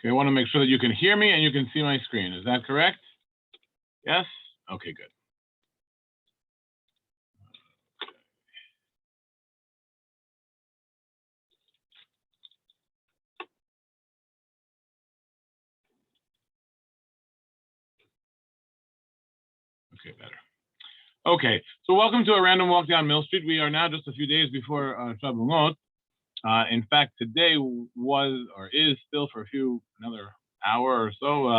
Okay, I want to make sure that you can hear me and you can see my screen. Is that correct? Yes? Okay, good. Okay, better. Okay, so welcome to a random walk down Mill Street. We are now just a few days before Shabuot. In fact, today was or is still for another hour or so,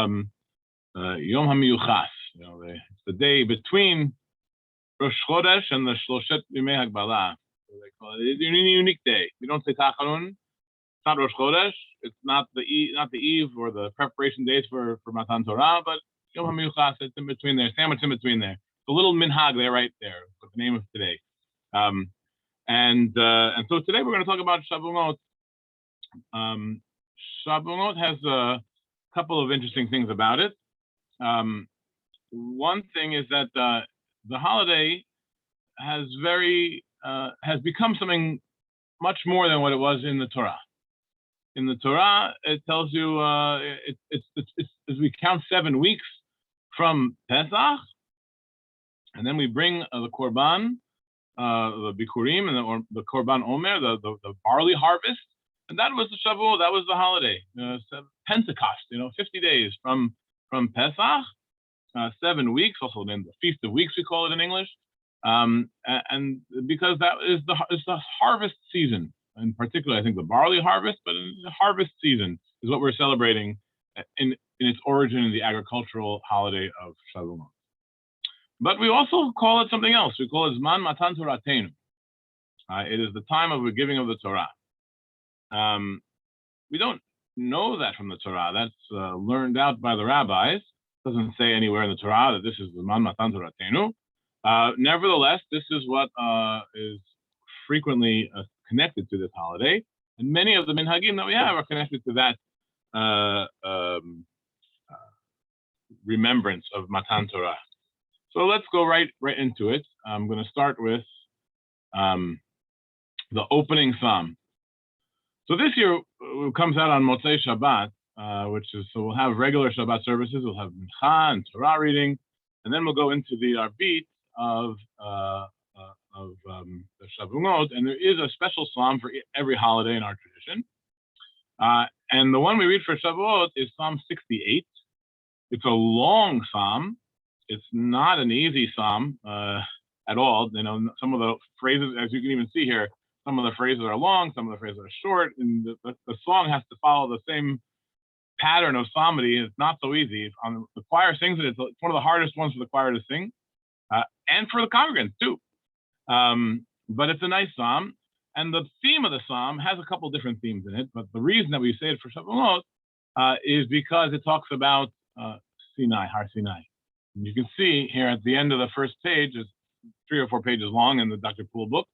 Yom HaMiyuchas. It's the day between Rosh Chodesh and the Shloshet Yimei Hagbala. So they call it. It's a unique day. We don't say Tachanun. It's not Rosh Chodesh. It's not the eve or the preparation days for Matan Torah, but Yom HaMiyuchas. It's in between there, sandwiched in between there. The little minhag there, right there, with the name of today. And so today we're going to talk about Shabuot. Shabuot has a couple of interesting things about it. One thing is that the holiday has become something much more than what it was in the Torah. In the Torah, it tells you it's as we count 7 weeks from Pesach, and then we bring the Korban, the Bikurim, and the Korban Omer, the barley harvest, and that was the Shavuot, that was the holiday, Pentecost. 50 days from Pesach, 7 weeks, also named the Feast of Weeks, we call it in English, and because that is the harvest season. In particular, I think the barley harvest, but the harvest season is what we're celebrating in its origin in the agricultural holiday of Shavuot. But we also call it something else. We call it Zman Matan Toratenu. It is the time of the giving of the Torah. We don't know that from the Torah. That's learned out by the rabbis. It doesn't say anywhere in the Torah that this is Zman Matan Toratenu. Nevertheless, this is what is frequently connected to this holiday. And many of the minhagim that we have are connected to that remembrance of Matan Torah. So let's go right into it. I'm going to start with the opening psalm. So this year it comes out on Motzei Shabbat, so we'll have regular Shabbat services. We'll have Mincha and Torah reading, and then we'll go into the Arbit of the Shavuot, and there is a special psalm for every holiday in our tradition. And the one we read for Shavuot is Psalm 68. It's a long psalm. It's not an easy psalm at all. Some of the phrases, as you can even see here, some of the phrases are long, some of the phrases are short, and the song has to follow the same pattern of psalmody. It's not so easy. The choir sings it. It's one of the hardest ones for the choir to sing, and for the congregants too. But it's a nice psalm, and the theme of the psalm has a couple different themes in it. But the reason that we say it for Shavuot is because it talks about Sinai, Har Sinai. And you can see here at the end of the first page, it's 3 or 4 pages long in the Dr. Poole book.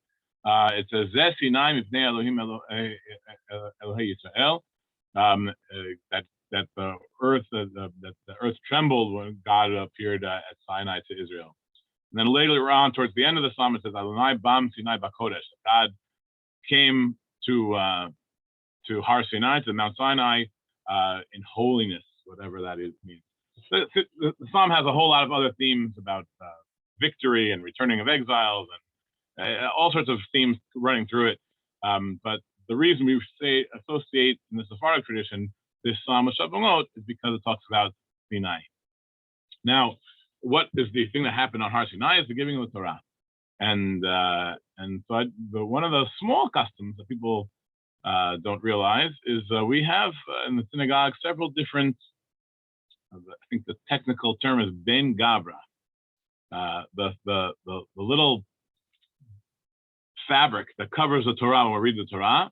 It says, Zeh Sinai mipnei Elohim Elohei Yisrael, that the earth trembled when God appeared at Sinai to Israel. And then later on, towards the end of the psalm, it says, Adonai Bam Sinai Bakodesh. God came to Har Sinai, to Mount Sinai, in holiness, whatever that means. The psalm has a whole lot of other themes about victory and returning of exiles and all sorts of themes running through it. But the reason we associate in the Sephardic tradition this psalm of Shavuot is because it talks about Sinai. Now, what is the thing that happened on Har Sinai is the giving of the Torah. And so one of the small customs that people don't realize is we have in the synagogue several different, I think the technical term is Ben Gabra, the little fabric that covers the Torah when we read the Torah.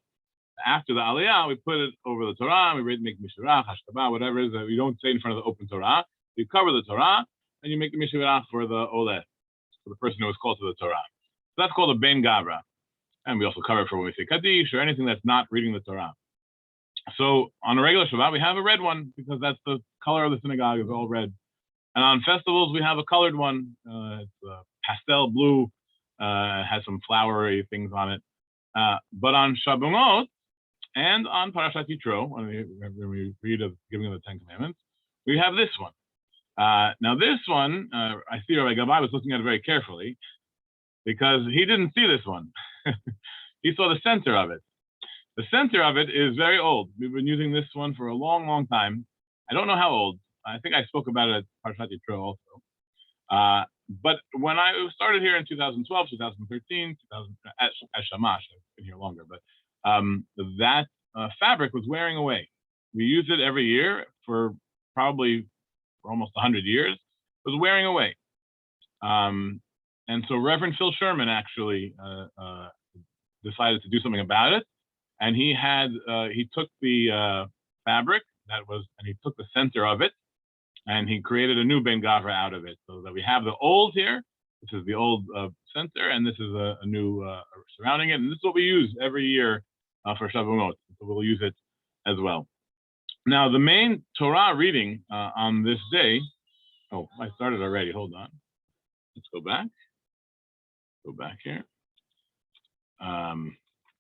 After the Aliyah, we put it over the Torah, and we make Mishurach, Hashtabah, whatever it is that we don't say in front of the open Torah. You cover the Torah, and you make the Mishurach for the Oleh, for the person who is called to the Torah. So that's called a Ben Gabra. And we also cover it for when we say Kaddish or anything that's not reading the Torah. So on a regular Shabbat, we have a red one because that's the color of the synagogue, is all red. And on festivals, we have a colored one. It's pastel blue, has some flowery things on it. But on Shabuot, And on Parashat Yitro, when we read of giving of the Ten Commandments, we have this one. Now this one, I see Rabbi Gabbai was looking at it very carefully because he didn't see this one. He saw the center of it. The center of it is very old. We've been using this one for a long, long time. I don't know how old. I think I spoke about it at Parashat Yitro also. But when I started here in 2012, 2013, at Shamash, I've been here longer, but that fabric was wearing away. We use it every year for probably for almost 100 years. It was wearing away. And so Reverend Phil Sherman actually decided to do something about it. And he took the fabric and he took the center of it, and he created a new Ben Gavra out of it, so that we have the old here. This is the old center, and this is a new surrounding it. And this is what we use every year for Shabuot. So we'll use it as well. Now, the main Torah reading on this day. Oh, I started already. Hold on. Let's go back. Go back here.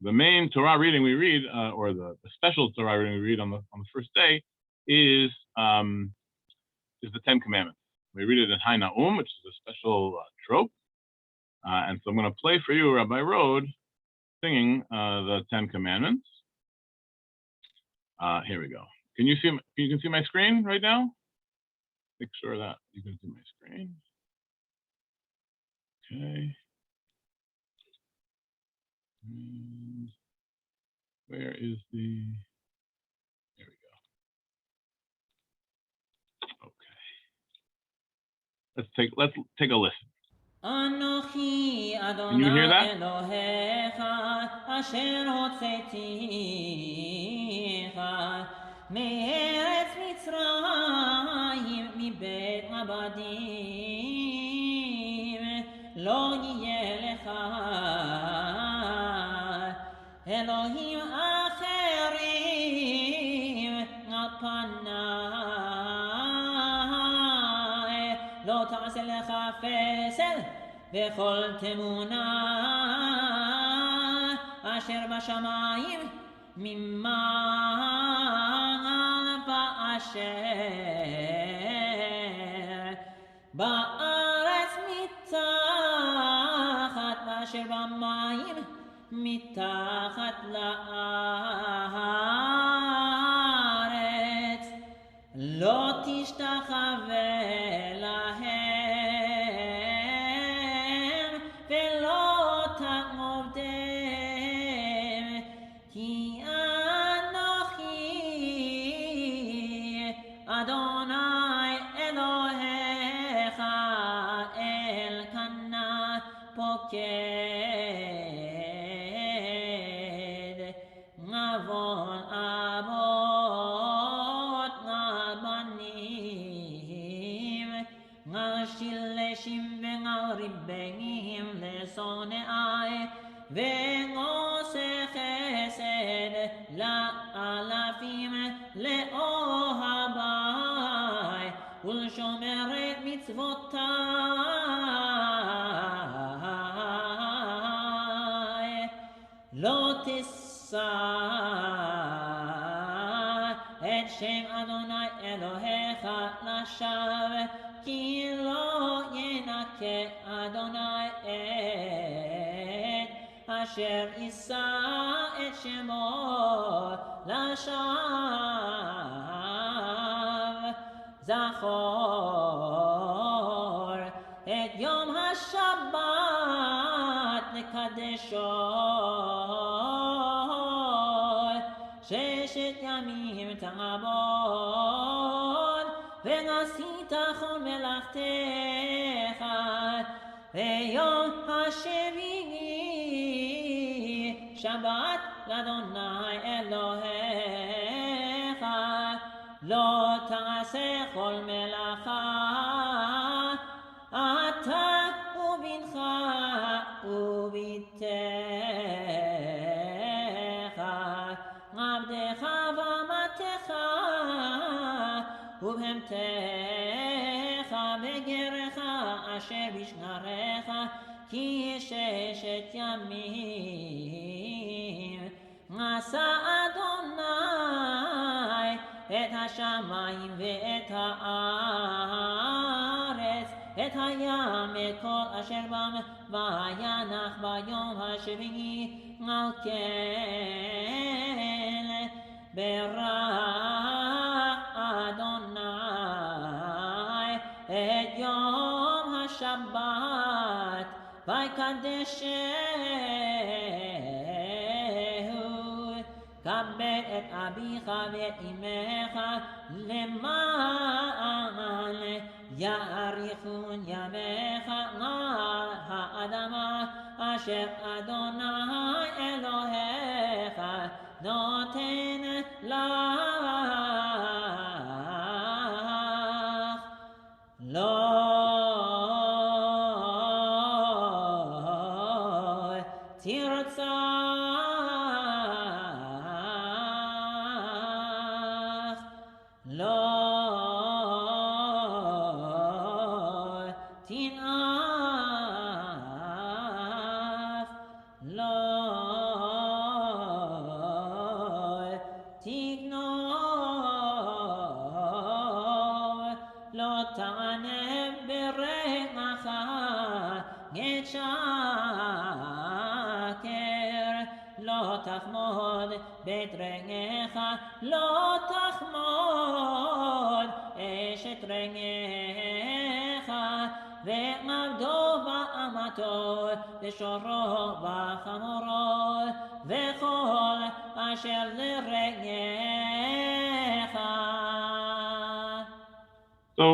The main Torah reading we read, or the special Torah reading we read on the first day, is the Ten Commandments. We read it in Hai Na'um, which is a special trope. And so I'm going to play for you Rabbi Rod singing the Ten Commandments. Here we go. Can you see my screen right now? Make sure that you can see my screen. Okay. And where is the? There we go. Okay. Let's take a listen. Can you hear that? מארץ מצרים מבית עבדים לא יהיה לך אלוהים אחרים על פניי לא תעשה לך פסל וכל תמונה אשר בשמיים ממעל ואשר בארץ מתחת ואשר במים מתחת לארץ לא תשתחווה להם ולא תעבדם כי אנוכי אדוני אלוהיך אלקנה פוקד נבון אבות נבנים נשילשים ונריבנים לשונאי ועושה חסד לאלפים לאוהבי ולשומר את מצוותיי לא תישא את שם אדוני אלוהיך לשווא כי לא ינקה אדוני את אשר יישא את שמו לשווא זכור את יום השבת לקדשו ששת ימים תעבוד ועשית כל מלאכתך ויום השביעי שבת לאדוני אלוהיך לא תעשה כל מלאכה אתה ובנך ובתך עבדך ואמתך ובהמתך וגרך אשר בשעריך כי ששת ימים עשה אדוני את השמיים ואת הארץ, את הים, את כל אשר בם, וינח ביום השביעי. על כן ברך אדוני את יום השבת ויקדשהו. כבד את אביך ואת אמך למען יאריכון ימיך על האדמה אשר אדוני אלוהיך נותן לך. לא תרצח, לא תנאף, לא תגנוב, לא תענה ברעך גט שקר, לא תחמוד בית רעך, לא תחמוד אשת רעך, ועבדו ואמתו, ושורו וחמורו, וכל אשר לרעך. So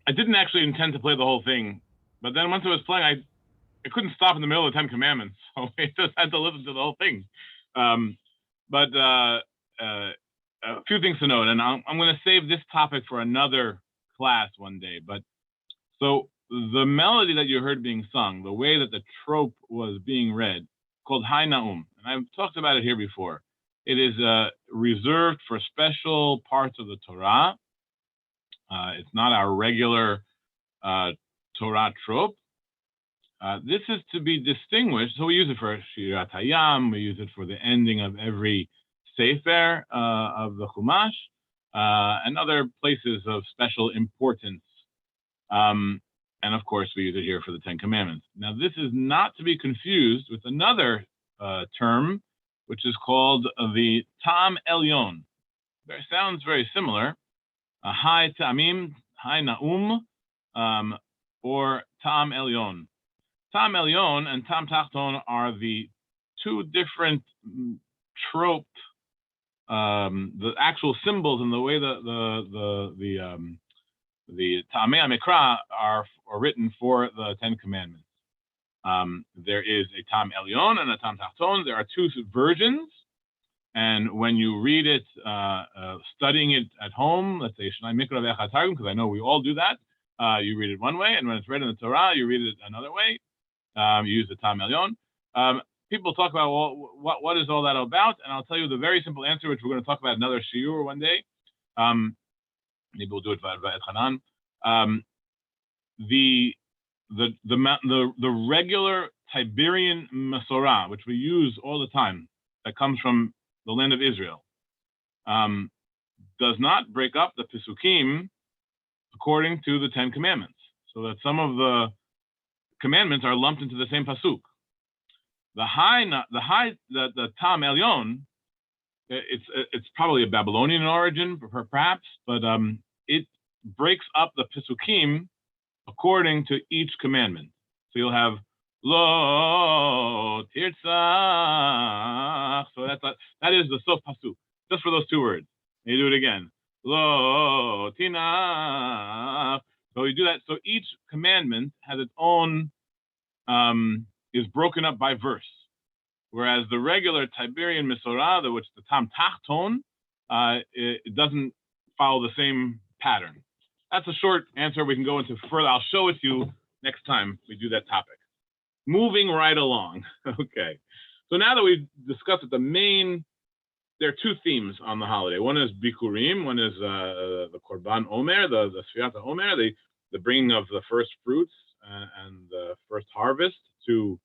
I didn't actually intend to play the whole thing, but then once I was playing, I couldn't stop in the middle of the Ten Commandments, so I just had to listen to the whole thing. But a few things to note, and I'm going to save this topic for another class one day. But so the melody that you heard being sung, the way that the trope was being read, called Hai Na'um, and I've talked about it here before. It is reserved for special parts of the Torah. It's not our regular Torah trope. This is to be distinguished. So we use it for Shirat Hayam. We use it for the ending of every Sefer of the Chumash and other places of special importance. And of course, we use it here for the Ten Commandments. Now, this is not to be confused with another term, which is called the Tam Elyon. It sounds very similar. Hai Tamim, Hai Na'um, or Tam Elyon. Tam Elyon and Tam Tachton are the two different trope, the actual symbols and the way the Tamei Mikra are written for the Ten Commandments. There is a Tam Elyon and a Tam Tachton. There are two versions. And when you read it, studying it at home, let's say Shnai Mikra Ve'echad Targum, because I know we all do that, you read it one way, and when it's read in the Torah, you read it another way. You use the Tam Elyon. People talk about, well, what is all that about? And I'll tell you the very simple answer, which we're going to talk about another shiur one day. Maybe we'll do it via Hanan. The regular Tiberian Masorah, which we use all the time, that comes from the land of Israel, does not break up the Pesukim according to the Ten Commandments, so that some of the commandments are lumped into the same pasuk. The Tam Elyon, it's probably a Babylonian origin, perhaps, but it breaks up the Pesukim according to each commandment. So you'll have Lo Tirtzach. So that is the Sof pasuk, just for those two words. And you do it again. Lo Tinach. So you do that. So each commandment has its own, is broken up by verse. Whereas the regular Tiberian Misorah, which is the Tam Tachton, it doesn't follow the same pattern. That's a short answer. We can go into further. I'll show it to you next time we do that topic. Moving right along. Okay. So now that we've discussed it, there are two themes on the holiday. One is Bikurim, one is the Korban Omer, the Sfiat Omer, the bringing of the first fruits and the first harvest to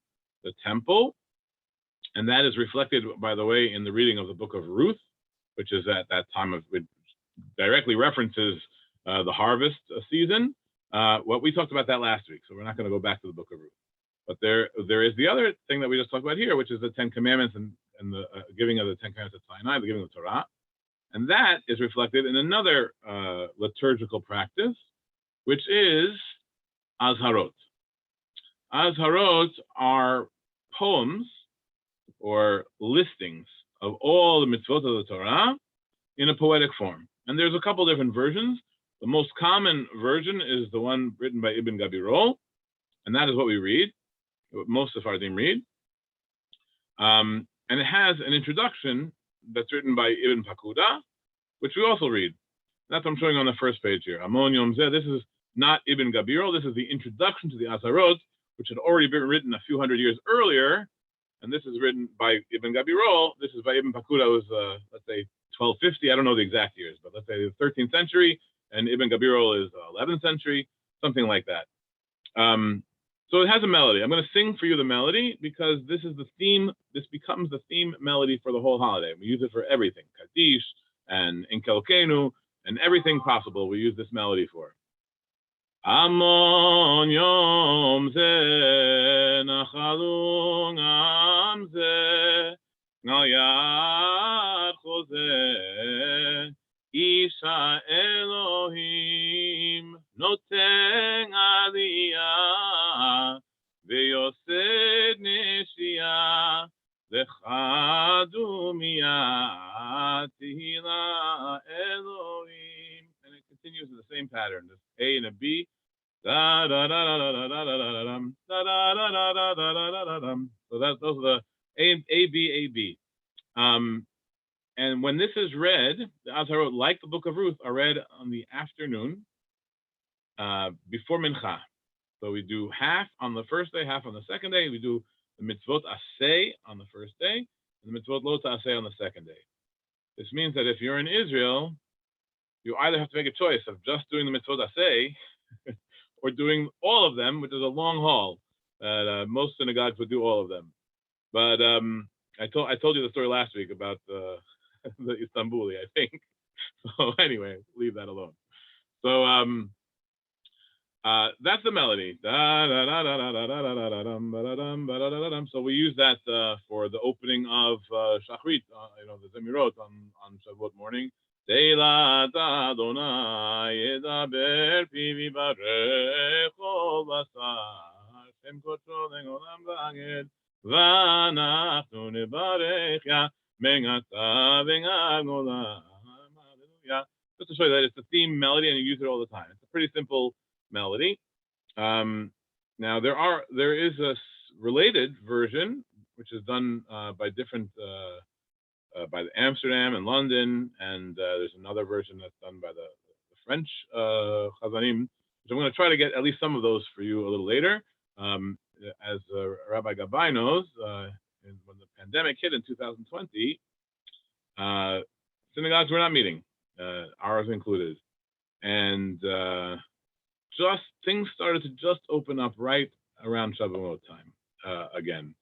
the temple. And that is reflected, by the way, in the reading of the book of Ruth, which is at that time of, it directly references the harvest season. What we talked about that last week, so we're not going to go back to the book of Ruth. But there is the other thing that we just talked about here, which is the Ten Commandments and the giving of the Ten Commandments at Sinai, the giving of the Torah. And that is reflected in another liturgical practice, which is Azharot. Azharot are poems or listings of all the mitzvot of the Torah in a poetic form. And there's a couple different versions. The most common version is the one written by Ibn Gabirol, and that is what we read, what most Sephardim read. And it has an introduction that's written by Ibn Pakuda, which we also read. That's what I'm showing on the first page here. Amon Yom Zeh. This is not Ibn Gabirol. This is the introduction to the Azharot, which had already been written a few hundred years earlier. And this is written by Ibn Gabirol. This is by Ibn Pakuda, who was, let's say, 1250. I don't know the exact years, but let's say the 13th century. And Ibn Gabirol is 11th century, something like that. So it has a melody. I'm going to sing for you the melody because this is the theme. This becomes the theme melody for the whole holiday. We use it for everything. Kaddish and Enkelkenu and everything possible we use this melody for. Amon Yom Zeh Nachalung Am Zeh Nal Yad Chozeh Isha Elohim Noten Aliyah Veyosed Neshiyah Lechadu Miyat Tehila Elohim. And it continues in the same pattern. There's A and a B. Da da da da da da da da da da da da da da da da da. So those are the A B A B. And when this is read, the Azharot, like the book of Ruth, are read on the afternoon before Mincha. So we do half on the first day, half on the second day. We do the mitzvot aseh on the first day, and the mitzvot lo ta'aseh on the second day. This means that if you're in Israel, you either have to make a choice of just doing the mitzvot aseh or doing all of them, which is a long haul. Most synagogues would do all of them. But I told you the story last week about the Istanbuli, I think. So anyway, leave that alone. So that's the melody. So we use that for the opening of Shachrit, the Zemirot on Shabuot morning. Deilat Adonai yedaber pi vivarech ol basar shem kodsho le'olam v'aged v'anachnu nevarech ya mengata v'nagnolam. Hallelujah. Just to show you that it's a theme melody and you use it all the time. It's a pretty simple melody. Now there is a related version which is done by different by the Amsterdam and London, and there's another version that's done by the French Chazanim, which I'm going to try to get at least some of those for you a little later. As Rabbi Gabay knows, when the pandemic hit in 2020, synagogues were not meeting, ours included, and just things started to just open up right around Shabuot time again.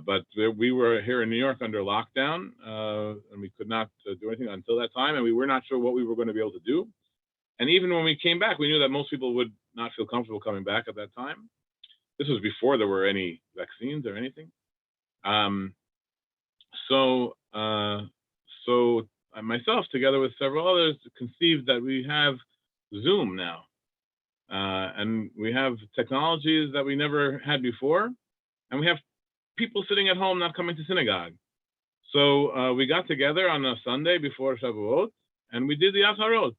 But we were here in New York under lockdown, and we could not do anything until that time, and we were not sure what we were going to be able to do. And even when we came back, we knew that most people would not feel comfortable coming back at that time. This was before there were any vaccines or anything. So myself, together with several others, conceived that we have Zoom now. And we have technologies that we never had before, and we have people sitting at home not coming to synagogue. So we got together on a Sunday before Shabuot, and we did the Azharot.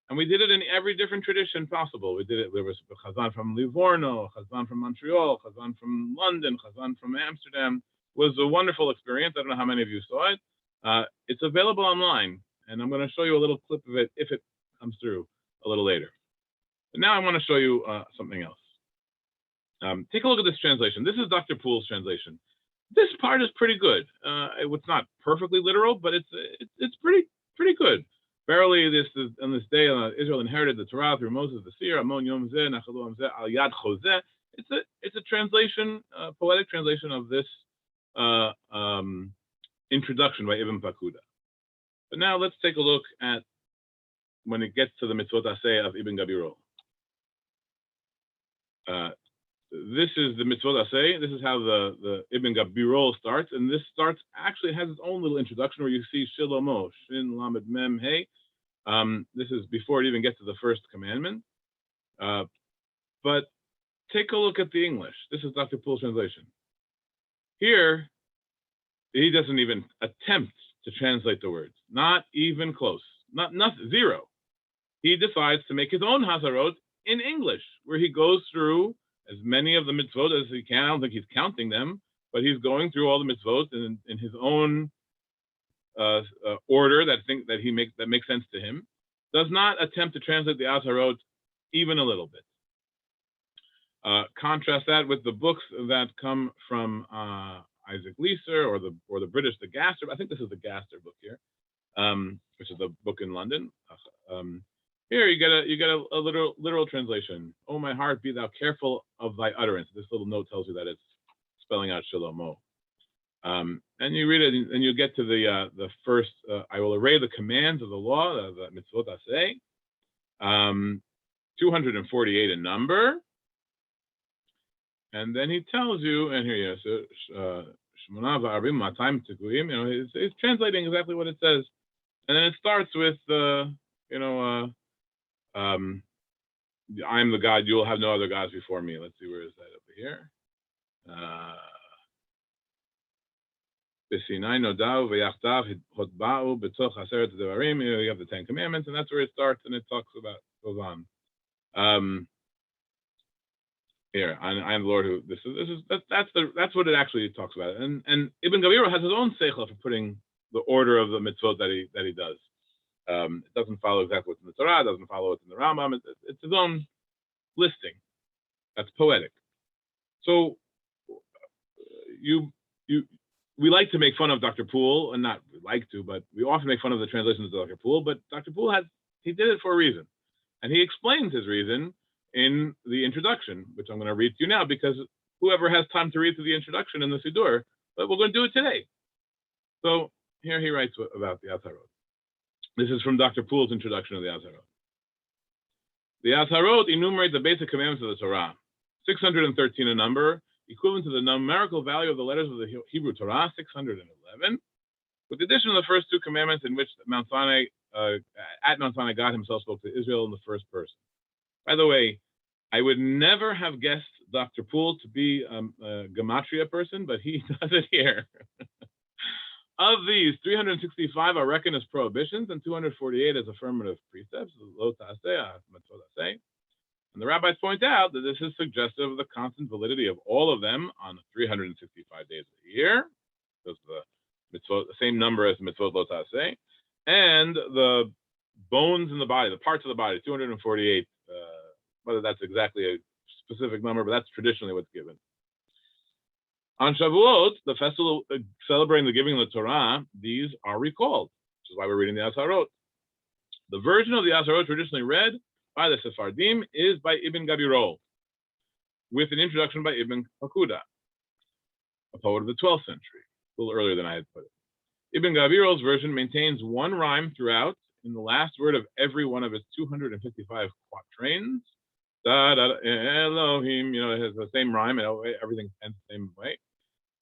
And we did it in every different tradition possible. We did it, there was Chazan from Livorno, Chazan from Montreal, Chazan from London, Chazan from Amsterdam. It was a wonderful experience. I don't know how many of you saw it. It's available online, and I'm going to show you a little clip of it if it comes through a little later. But now I want to show you something else. Take a look at this translation. This is Dr. Poole's translation. This part is pretty good. It's not perfectly literal, but it's pretty good. Verily, this is on this day Israel inherited the Torah through Moses the seer. Amon Yom Zeh Nachalu Am Zeh Al Yad Chozeh. It's a translation, poetic translation of this introduction by Ibn Pakuda. But now let's take a look at when it gets to the mitzvot aseh of Ibn Gabirol. This is the mitzvot aseh. This is how the Ibn Gabirol starts, and this actually has its own little introduction where you see Shilomo, Shin Lamed Mem Hey. This is before it even gets to the first commandment. But take a look at the English. This is Dr. Poole's translation. Here, he doesn't even attempt to translate the words. Not even close. Nothing. Zero. He decides to make his own Hazarot in English, where he goes through as many of the mitzvot as he can. I don't think he's counting them, but he's going through all the mitzvot in his own order that makes sense to him. Does not attempt to translate the Hazarot even a little bit. Contrast that with the books that come from Isaac Leeser or the British, the Gaster. I think this is the Gaster book here, which is the book in London. Here you get a literal translation. Oh, my heart, be thou careful of thy utterance. This little note tells you that it's spelling out Shalomo. And you read it, and you get to the first. I will array the commands of the law, the mitzvot aseh. 248 in number. And then he tells you, and here you go, Shmona v'arbim matayim tekuim. It's translating exactly what it says, and then it starts with, I am the God. You will have no other gods before me. Let's see, where is that over here? You have the Ten Commandments, and that's where it starts, and it goes on. Here, I am the Lord who. That's what it actually talks about. And Ibn Gabirol has his own seichel for putting the order of the mitzvot that he does. It doesn't follow exactly what's in the Torah. It doesn't follow what's in the Rambam. It's his own listing. That's poetic. So we like to make fun of Dr. Poole, and not we like to, but we often make fun of the translations of Dr. Poole. But Dr. Poole he did it for a reason, and he explains his reason in the introduction, which I'm going to read to you now, because whoever has time to read through the introduction in the Siddur, but we're going to do it today. So here he writes about the Azharot. This is from Dr. Poole's introduction of the Azharot. The Azharot enumerate the basic commandments of the Torah, 613 in number, equivalent to the numerical value of the letters of the Hebrew Torah, 611, with the addition of the first two commandments in which at Mount Sinai God himself spoke to Israel in the first person. By the way, I would never have guessed Dr. Poole to be a gematria person, but he does it here. Of these, 365 are reckoned as prohibitions and 248 as affirmative precepts, lo ta'aseh, mitzvot aseh. And the rabbis point out that this is suggestive of the constant validity of all of them on 365 days of the year, because the mitzvot, the same number as the mitzvot lo ta'aseh, and the bones in the body, the parts of the body, 248. Whether that's exactly a specific number, but that's traditionally what's given. On Shabuot, the festival celebrating the giving of the Torah, these are recalled, which is why we're reading the Azharot. The version of the Azharot traditionally read by the Sephardim is by Ibn Gabirol, with an introduction by Ibn Pakuda, a poet of the 12th century, a little earlier than I had put it. Ibn Gabirol's version maintains one rhyme throughout in the last word of every one of its 255 quatrains. Da, da, Elohim, it has the same rhyme, and everything ends the same way.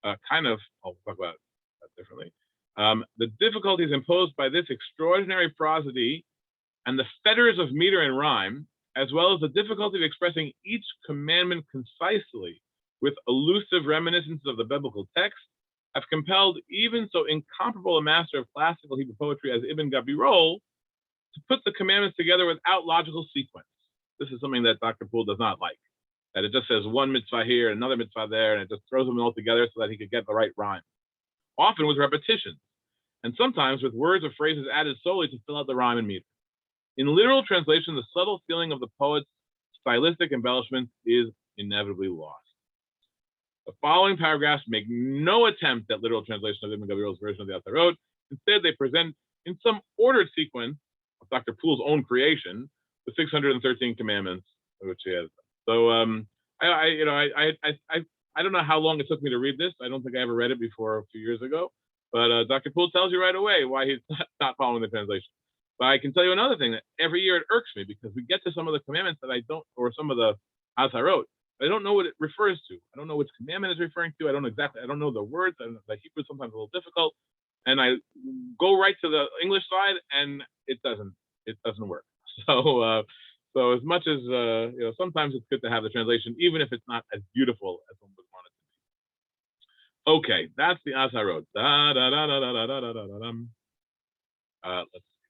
I'll talk about that differently. The difficulties imposed by this extraordinary prosody and the fetters of meter and rhyme, as well as the difficulty of expressing each commandment concisely with elusive reminiscences of the biblical text, have compelled even so incomparable a master of classical Hebrew poetry as Ibn Gabirol to put the commandments together without logical sequence. This is something that Dr. Poole does not like, that it just says one mitzvah here, another mitzvah there, and it just throws them all together so that he could get the right rhyme, often with repetitions, and sometimes with words or phrases added solely to fill out the rhyme and meter. In literal translation, the subtle feeling of the poet's stylistic embellishment is inevitably lost. The following paragraphs make no attempt at literal translation of Ibn Gabirol's version of the Azharot. Instead, they present in some ordered sequence of Dr. Poole's own creation the 613 commandments which he has. So I I don't know how long it took me to read this. I don't think I ever read it before a few years ago. But Dr. Poole tells you right away why he's not following the translation. But I can tell you another thing, that every year it irks me because we get to some of the commandments that I don't, or some of the Azharot, I don't know what it refers to. I don't know which commandment it's referring to. I don't know the words. The Hebrew is sometimes a little difficult. And I go right to the English side, and it doesn't work. So as much as sometimes it's good to have the translation, even if it's not as beautiful as one would want it to be. Okay, that's the Azharot. Let's see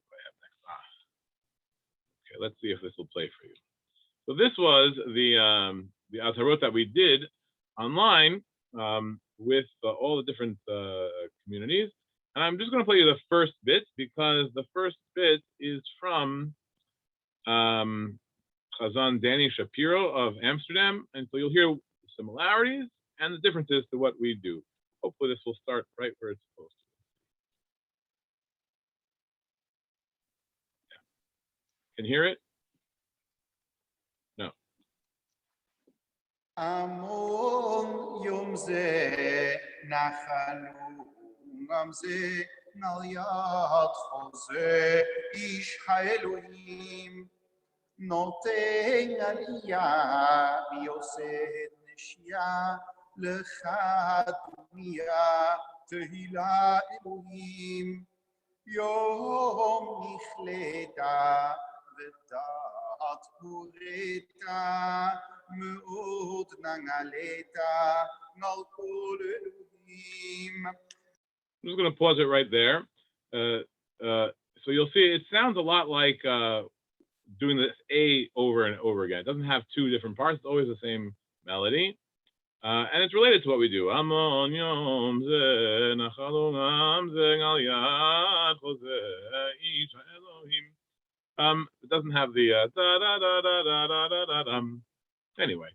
what I have next. Okay, let's see if this will play for you. So this was the Azharot that we did online with all the different communities. And I'm just going to play you the first bit because the first bit is from Chazan Danny Shapiro of Amsterdam. And so you'll hear similarities and the differences to what we do. Hopefully this will start right where it's supposed to. Yeah. Can you hear it? No. Amon yom ze nachalu gam ze nal yad choze ish ha'elohim noten aliyah v'yoseh neshiyah lecha dunya tehila Elohim yom nichleta v'dat hureta מאוד נגלתה נal kol Elohim. I'm just going to pause it right there. So you'll see it sounds a lot like doing this A over and over again. It doesn't have two different parts. It's always the same melody. And it's related to what we do. Amon yom ze nachalu gam ze gal yad choze ish Elohim. It doesn't have the da da da da da da da da. Anyway,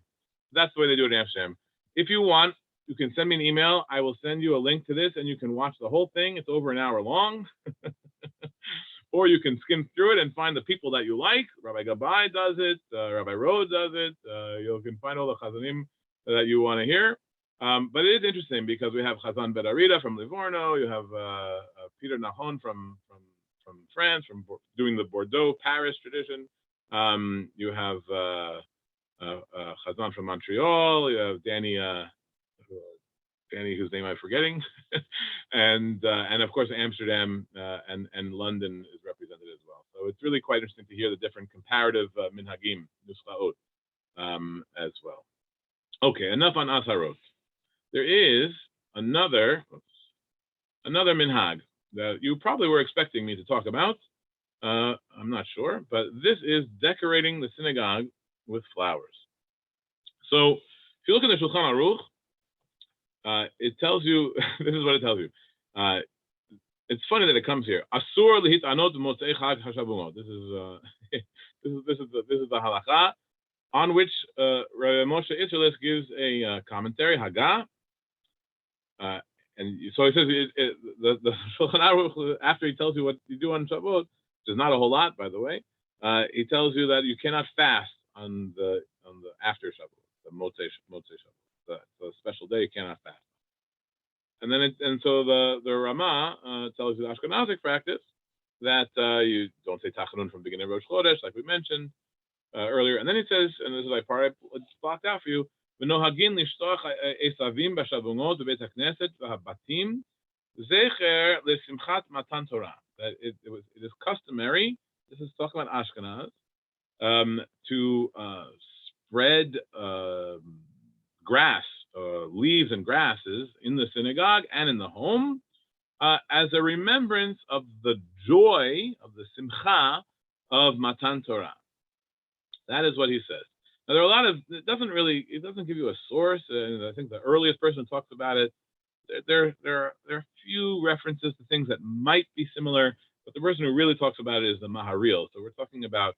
that's the way they do it in Amsterdam. If you want, you can send me an email. I will send you a link to this and you can watch the whole thing. It's over an hour long. Or you can skim through it and find the people that you like. Rabbi Gabai does it. Rabbi Rose does it. You can find all the chazanim that you want to hear. But it is interesting because we have Chazan Bedarida from Livorno. You have Peter Nahon from France, from doing the Bordeaux, Paris tradition. You have Chazan from Montreal. You have Danny, whose name I'm forgetting, and of course Amsterdam and London is represented as well. So it's really quite interesting to hear the different comparative minhagim, nuschaot, as well. Okay, enough on Azharot. There is another minhag that you probably were expecting me to talk about. I'm not sure, but this is decorating the synagogue with flowers. So if you look in the Shulchan Aruch, it tells you, this is what it tells you. It's funny that it comes here. Asur lihitanot motzei chag hashabumot. This is the halacha on which Rabbi Moshe Isserles gives a commentary, Haggah. And so he says the Shulchan Aruch, after he tells you what you do on Shabuot, which is not a whole lot, by the way, he tells you that you cannot fast on the after Shabuot, the Motzei Shabuot, the special day you cannot fast. And so the Ramah tells you the Ashkenazic practice that you don't say Tachanun from beginning of Rosh Chodesh, like we mentioned earlier. And then he says, and this is like part it's blocked out for you. ונוהגים לשטוח עשבים בשבועות בבית הכנסת והבתים זכר לשמחת מתן תורה. That it is customary, this is talking about Ashkenaz, to spread grass, leaves and grasses in the synagogue and in the home as a remembrance of the joy, of the simcha of Matan Torah. That is what he says. Now, there are a lot of, it doesn't give you a source, and I think the earliest person talks about it. There are a few references to things that might be similar, but the person who really talks about it is the Maharil. So we're talking about,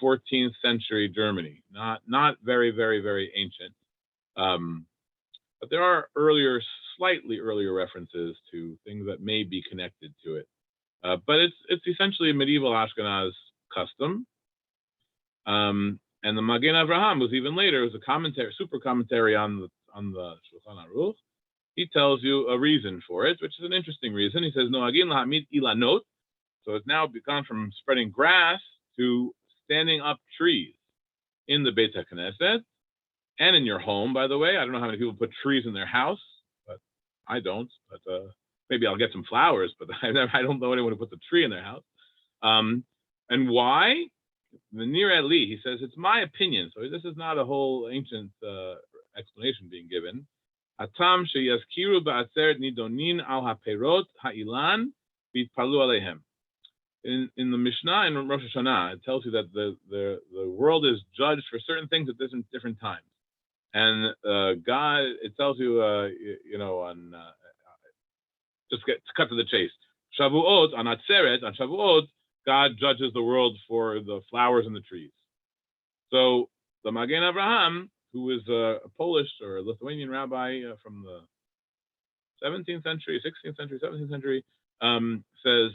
14th century Germany, not very, very, very ancient. But there are slightly earlier references to things that may be connected to it. But it's essentially a medieval Ashkenaz custom. And the Magen Avraham was even later. It was a commentary, super commentary on on the Shulchan Aruch, he tells you a reason for it, which is an interesting reason. He says, Noagin lahamid ilanot. So it's now gone from spreading grass to standing up trees in the Beit HaKnesset and in your home, by the way. I don't know how many people put trees in their house, but I don't. But maybe I'll get some flowers, but I don't know anyone who puts a tree in their house. And why? The Nir Eli, he says, it's my opinion. So this is not a whole ancient explanation being given. Atam sheyazkiru ba'atzeret nidonin al haperot ha'ilan v'yitpalu alehem. In the Mishnah and Rosh Hashanah, it tells you that the world is judged for certain things at different times. And God, it tells you, on just to cut to the chase. Shabuot, on Atzeret, on Shabuot, God judges the world for the flowers and the trees. So the Magen Avraham, who is a Polish or a Lithuanian rabbi from the 17th century, 16th century, 17th century, says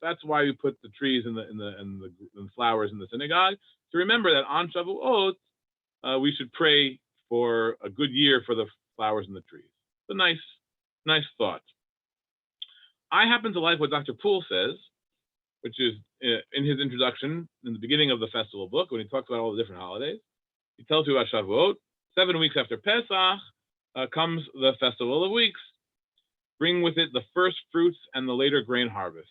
that's why we put the trees and the flowers in the synagogue, to remember that on Shavuot we should pray for a good year for the flowers and the trees. It's a nice thought. I happen to like what Dr. Poole says, which is in his introduction in the beginning of the festival book, when he talks about all the different holidays. He tells you about Shavuot. 7 weeks after Pesach comes the Festival of Weeks. Bring with it the first fruits and the later grain harvest.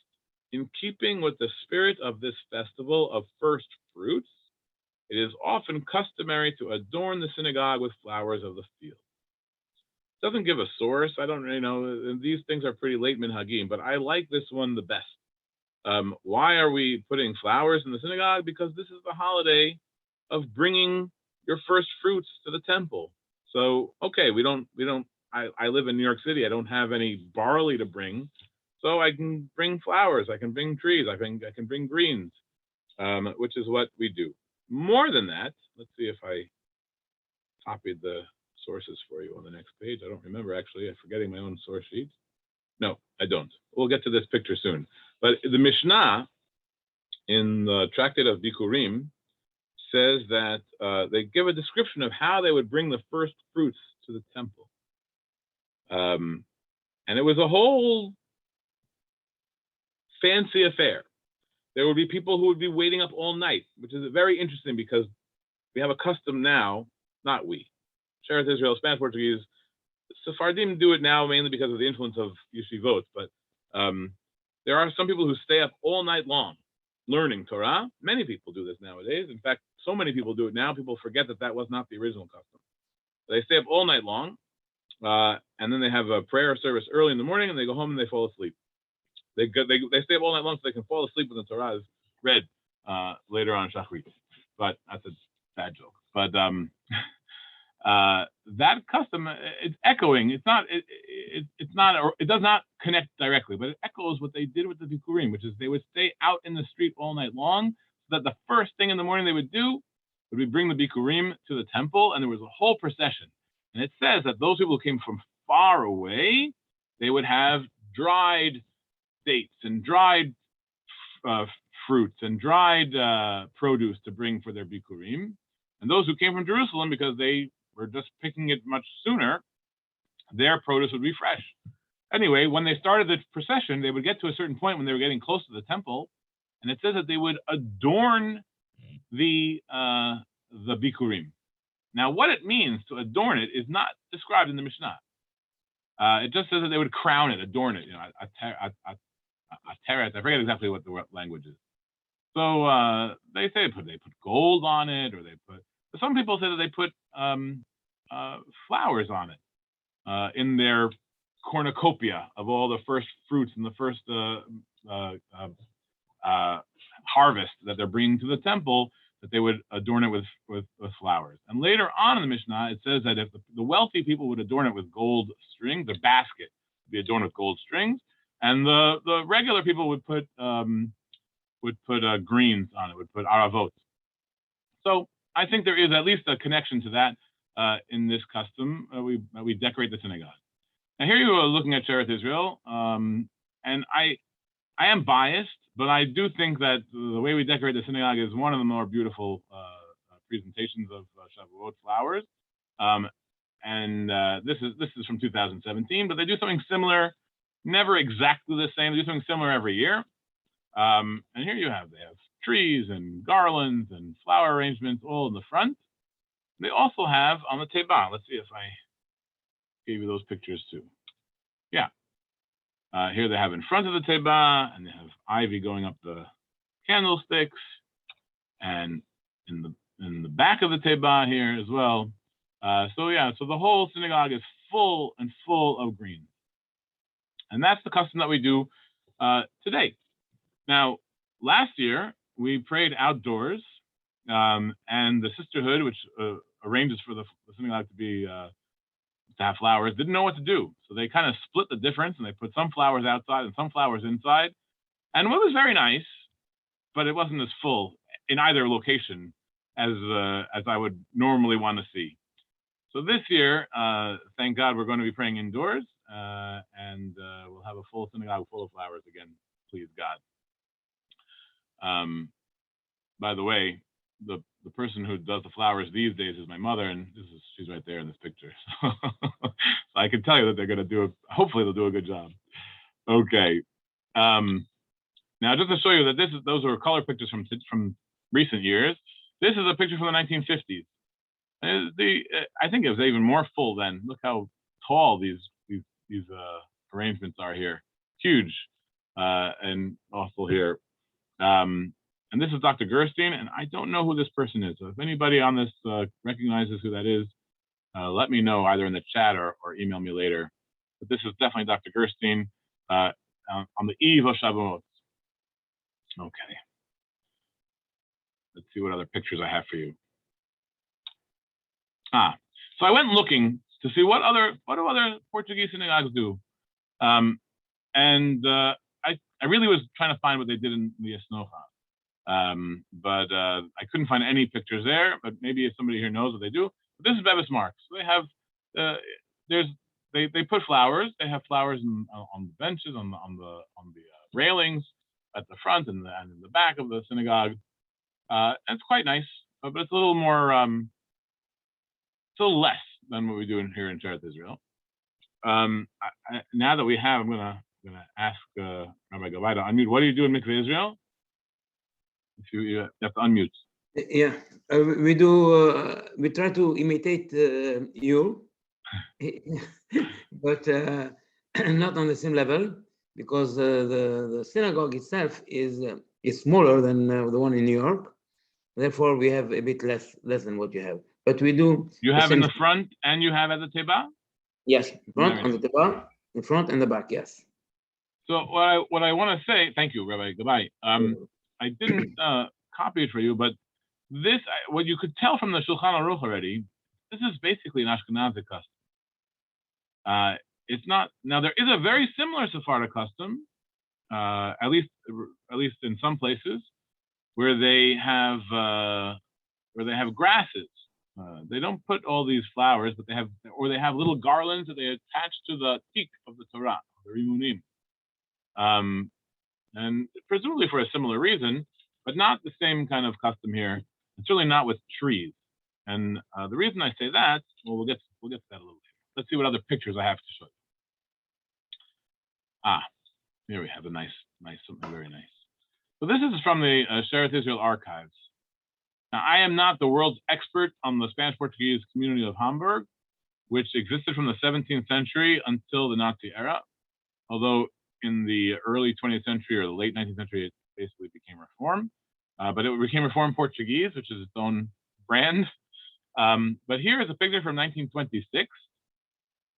In keeping with the spirit of this festival of first fruits, it is often customary to adorn the synagogue with flowers of the field. It doesn't give a source. I don't really know. These things are pretty late minhagim, but I like this one the best. Why are we putting flowers in the synagogue? Because this is the holiday of bringing your first fruits to the temple. So, okay, I live in New York City. I don't have any barley to bring, so I can bring flowers. I can bring trees. I can bring greens, which is what we do. More than that, let's see if I copied the sources for you on the next page. I don't remember, actually. I'm forgetting my own source sheet. No, I don't. We'll get to this picture soon. But the Mishnah in the Tractate of Bikurim says that they give a description of how they would bring the first fruits to the temple. And it was a whole fancy affair. There would be people who would be waiting up all night, which is very interesting because we have a custom now, not we, Sheretz Israel, Spanish, Portuguese, Sephardim do it now mainly because of the influence of yeshivot, but there are some people who stay up all night long learning Torah. Many people do this nowadays. In fact, so many people do it now, people forget that was not the original custom. They stay up all night long, and then they have a prayer service early in the morning, and they go home and they fall asleep. They stay up all night long so they can fall asleep when the Torah is read later on Shachrit. But that's a bad joke. But that custom, it's echoing. It does not connect directly, but it echoes what they did with the Bikurim, which is they would stay out in the street all night long, so that the first thing in the morning they would do would be bring the Bikurim to the temple, and there was a whole procession. And it says that those people who came from far away, they would have dried dates and dried fruits and dried produce to bring for their Bikurim. And those who came from Jerusalem, because they were just picking it much sooner, their produce would be fresh. Anyway, when they started the procession, they would get to a certain point when they were getting close to the temple, and it says that they would adorn the Bikurim. Now, what it means to adorn it is not described in the Mishnah. It just says that they would crown it, adorn it. I forget exactly what the language is. So they say they put gold on it, or some people say that they put flowers on it in their cornucopia of all the first fruits and the first harvest that they're bringing to the temple, that they would adorn it with flowers. And later on in the Mishnah, it says that if the wealthy people would adorn it with gold strings, the basket would be adorned with gold strings, and the regular people would put greens on it, would put aravot. So I think there is at least a connection to that in this custom. We decorate the synagogue. Now here you are looking at Sheretz Israel, and I am biased, but I do think that the way we decorate the synagogue is one of the more beautiful presentations of Shabuot flowers. This is from 2017, but they do something similar, never exactly the same. They do something similar every year. And here they have trees and garlands and flower arrangements all in the front. They also have on the teba. Let's see if I gave you those pictures too. Yeah. Here they have in front of the teba, and they have ivy going up the candlesticks, and in the back of the teba here as well. So the whole synagogue is full of green, and that's the custom that we do today. Now, last year we prayed outdoors, and the sisterhood, which arranges for the synagogue to have flowers, didn't know what to do, so they kind of split the difference, and they put some flowers outside and some flowers inside, and it was very nice, but it wasn't as full in either location as I would normally want to see. So this year, thank God, we're going to be praying indoors, and we'll have a full synagogue full of flowers again, please God. By the way, the person who does the flowers these days is my mother, and she's right there in this picture. So I can tell you that they're going to hopefully they'll do a good job. Okay. Now, just to show you that those are color pictures from recent years. This is a picture from the 1950s. I think it was even more full then. Look how tall these arrangements are here. Huge, and also here. And this is Dr. Gerstein, and I don't know who this person is. So if anybody on this recognizes who that is, let me know either in the chat or email me later. But this is definitely Dr. Gerstein on the eve of Shabuot. Okay. Let's see what other pictures I have for you. So I went looking to see what do other Portuguese synagogues do, and I really was trying to find what they did in the Esnocha, but I couldn't find any pictures there. But maybe if somebody here knows what they do. But this is Bevis Marks. So they have they put flowers. They have flowers on the benches, on the railings at the front and in the back of the synagogue. It's quite nice, but it's a little more. It's a little less than what we do here in Sheretz Israel. Now that we have, I'm gonna ask Rabbi Gavai to unmute. What do you do in Mikveh Israel? If you have to unmute. Yeah, we do. We try to imitate you, but not on the same level, because the synagogue itself is smaller than the one in New York. Therefore, we have a bit less than what you have. But we do. You have in the front and you have at the teba? Yes, front on the teba, in front and the back. Yes. So what I want to say, thank you, Rabbi Gabay. I didn't copy it for you, but this, what you could tell from the Shulchan Aruch already, this is basically an Ashkenazi custom. It's not. Now there is a very similar Sephardic custom, at least in some places, where they have grasses. They don't put all these flowers, but they have little garlands that they attach to the tik of the Torah, the rimunim, and presumably for a similar reason, but not the same kind of custom here. And certainly not with trees. And the reason I say that, well, we'll get to that a little later. Let's see what other pictures I have to show you. Here we have something very nice. So this is from the Sheretz Israel archives. Now, I am not the world's expert on the Spanish-Portuguese community of Hamburg, which existed from the 17th century until the Nazi era, although in the early 20th century or the late 19th century, it basically became Reform. But it became Reform Portuguese, which is its own brand. But here is a picture from 1926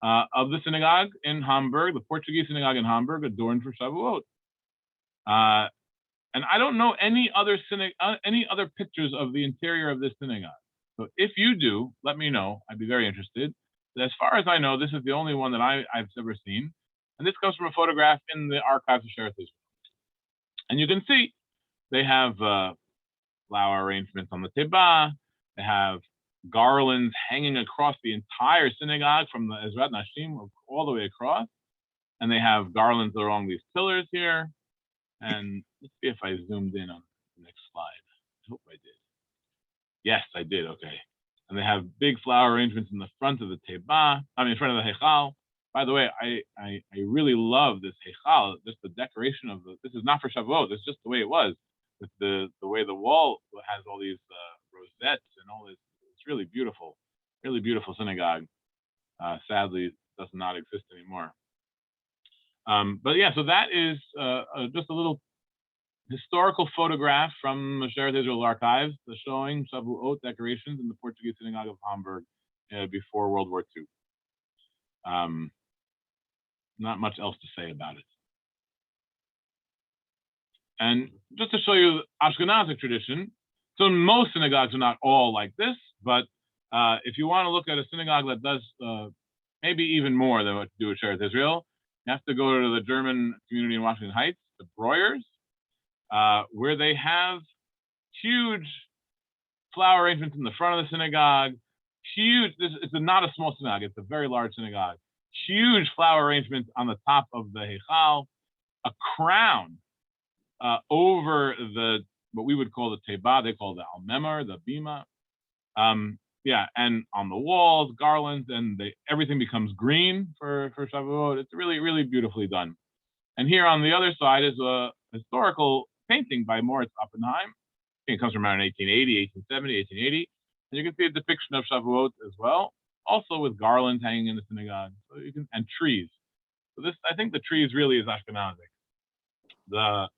of the synagogue in Hamburg, the Portuguese synagogue in Hamburg, adorned for Shabuot. And I don't know any other pictures of the interior of this synagogue. So if you do, let me know. I'd be very interested. But as far as I know, this is the only one that I've ever seen. And this comes from a photograph in the archives of Sheretz Israel. And you can see they have flower arrangements on the teba. They have garlands hanging across the entire synagogue from the Ezrat Nashim all the way across. And they have garlands along these pillars here. And let's see if I zoomed in on the next slide. I hope I did. Yes, I did. Okay. and they have big flower arrangements in the front of the teba. In front of the heichal. By the way, I really love this heichal. Just the decoration of the. This is not for Shavuot. It's just the way it was. With the way the wall has all these rosettes and all this. It's really beautiful synagogue. Sadly, does not exist anymore. But yeah, so that is just a little historical photograph from the Sharet Israel archives showing Shavuot decorations in the Portuguese synagogue of Hamburg before World War II. Not much else to say about it. And just to show you Ashkenazic tradition, so most synagogues are not all like this, but if you want to look at a synagogue that does maybe even more than what you do at Sharet Israel, you have to go to the German community in Washington Heights, the Breuers, where they have huge flower arrangements in the front of the synagogue. It's not a small synagogue, it's a very large synagogue. Huge flower arrangements on the top of the heichal, a crown over what we would call the teba, they call the almemar, the bima. And on the walls, garlands, and everything becomes green for Shavuot. It's really, really beautifully done. And here on the other side is a historical painting by Moritz Oppenheim. I think it comes from around 1880, 1870, 1880. And you can see a depiction of Shavuot as well, also with garlands hanging in the synagogue. So and trees. So this, I think the trees really is Ashkenazic. The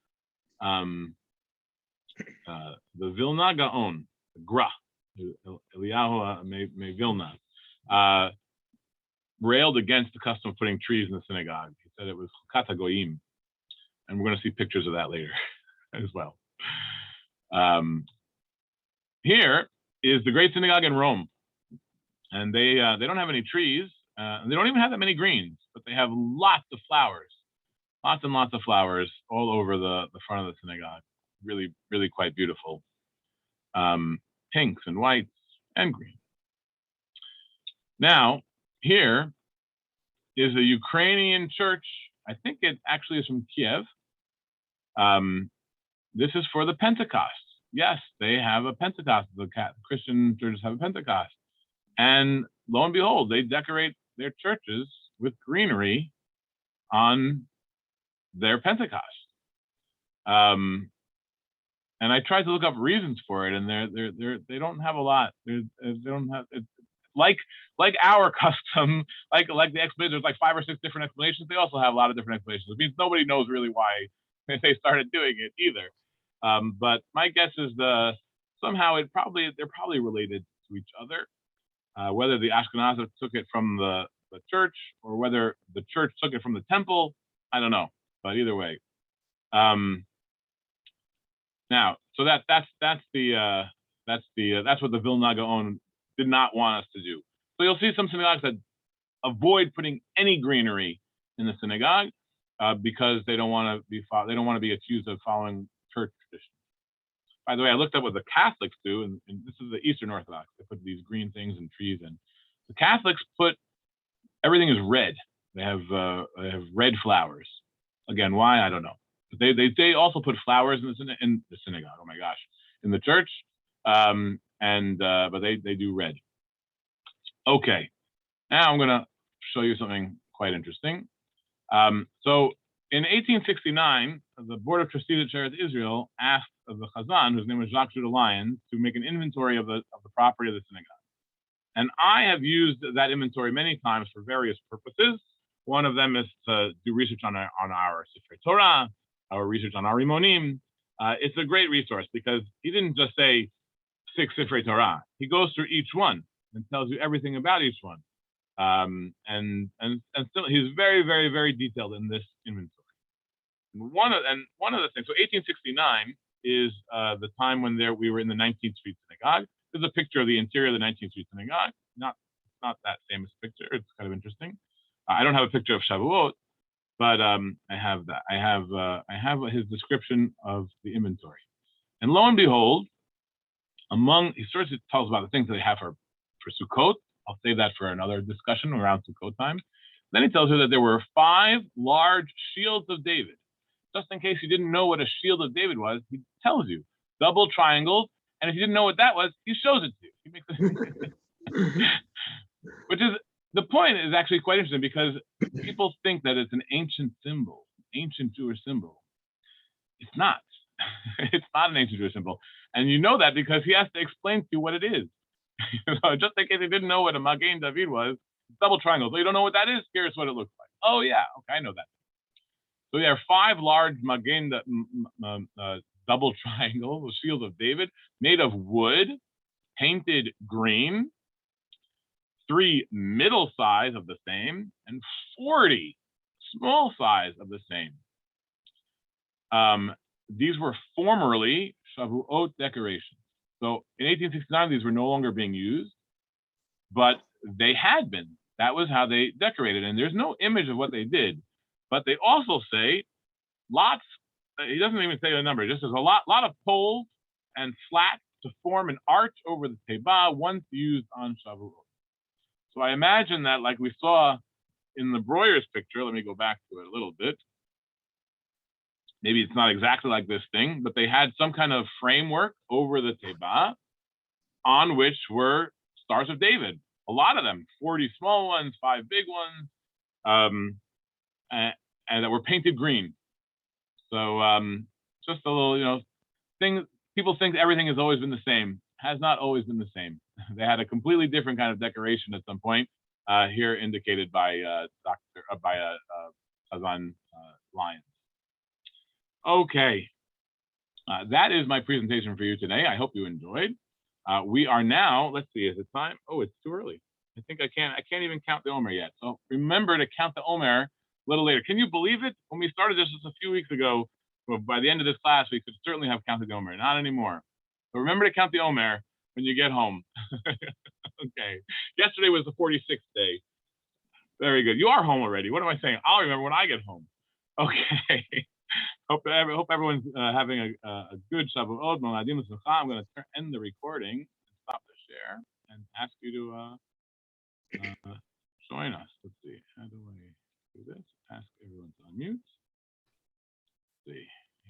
Vilna Gaon, the Gra, Eliyahu me Vilna, railed against the custom of putting trees in the synagogue. He said it was Chukat Goyim, and we're going to see pictures of that later as well. Here is the Great Synagogue in Rome, and they don't have any trees, and they don't even have that many greens, but they have lots of flowers, lots and lots of flowers all over the front of the synagogue. Really, really quite beautiful. Pinks and whites and green. Now, here is a Ukrainian church. I think it actually is from Kiev. This is for the Pentecost. Yes, they have a Pentecost. The Christian churches have a Pentecost. And lo and behold, they decorate their churches with greenery on their Pentecost. And I tried to look up reasons for it, and they don't have a lot. They don't have it's like our custom, like the explanation. There's like 5 or 6 different explanations. They also have a lot of different explanations. It means nobody knows really why they started doing it either. But my guess is somehow they're probably related to each other. Whether the Ashkenazim took it from the church or whether the church took it from the temple, I don't know. But either way. Now, so that's what the Vilna Gaon did not want us to do. So you'll see some synagogues that avoid putting any greenery in the synagogue because they don't want to be accused of following church tradition. By the way, I looked up what the Catholics do, and this is the Eastern Orthodox. They put these green things and trees in. The Catholics everything is red. They have red flowers. Again, why I don't know. But they also put flowers in the synagogue. Oh my gosh, in the church, but they do red. Okay, now I'm gonna show you something quite interesting. So in 1869, the Board of Trustees at Sharet Israel asked the Chazan, whose name was Jacques Judah Lyons, to make an inventory of the property of the synagogue. And I have used that inventory many times for various purposes. One of them is to do research on our Sifrei Torah, our research on our Rimonim. It's a great resource because he didn't just say 6 Sifrei Torah. He goes through each one and tells you everything about each one. And still, he's very, very, very detailed in this inventory. And one of the things, so 1869 is the time when we were in the 19th Street Synagogue. There's a picture of the interior of the 19th Street Synagogue. Not that famous picture. It's kind of interesting. I don't have a picture of Shabuot, but I have that. I have his description of the inventory. And lo and behold, he starts to tell us about the things that they have for Sukkot. I'll save that for another discussion around Sukkot time. Then he tells you that there were 5 large shields of David. Just in case you didn't know what a shield of David was, he tells you double triangles. And if you didn't know what that was, he shows it to you. Which is, the point is actually quite interesting because people think that it's an ancient symbol, ancient Jewish symbol. It's not. It's not an ancient Jewish symbol. And you know that because he has to explain to you what it is. Just in case you didn't know what a Magen David was, double triangle. So you don't know what that is? Here's what it looks like. Oh, yeah. Okay, I know that. So there are 5 large Magen double triangle shields of David made of wood, painted green, 3 middle size of the same, and 40 small size of the same. These were formerly Shabuot decorations. So in 1869, these were no longer being used, but they had been. That was how they decorated. And there's no image of what they did, but they also say lots, he doesn't even say a number, just says a lot of poles and slats to form an arch over the Teba once used on Shavuot. So I imagine that, like we saw in the Breuer's picture, let me go back to it a little bit. Maybe it's not exactly like this thing, but they had some kind of framework over the Teba on which were Stars of David. A lot of them, 40 small ones, 5 big ones, and that were painted green. So just a little, thing. People think everything has always been the same. Has not always been the same. They had a completely different kind of decoration at some point. Here indicated by Chazan Lyons. Okay, that is my presentation for you today. I hope you enjoyed. We are now. Let's see. Is it time? Oh, it's too early. I think I can't even count the Omer yet. So remember to count the Omer a little later. Can you believe it? When we started this just a few weeks ago, well, by the end of this class, we could certainly have counted the Omer. Not anymore. So remember to count the Omer when you get home. Okay. Yesterday was the 46th day. Very good. You are home already. What am I saying? I'll remember when I get home. Okay. Hope everyone's having a good Shavuot. I'm going to end the recording and stop the share and ask you to join us. Let's see. How do I do this? Ask everyone to unmute. Let's see.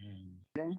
And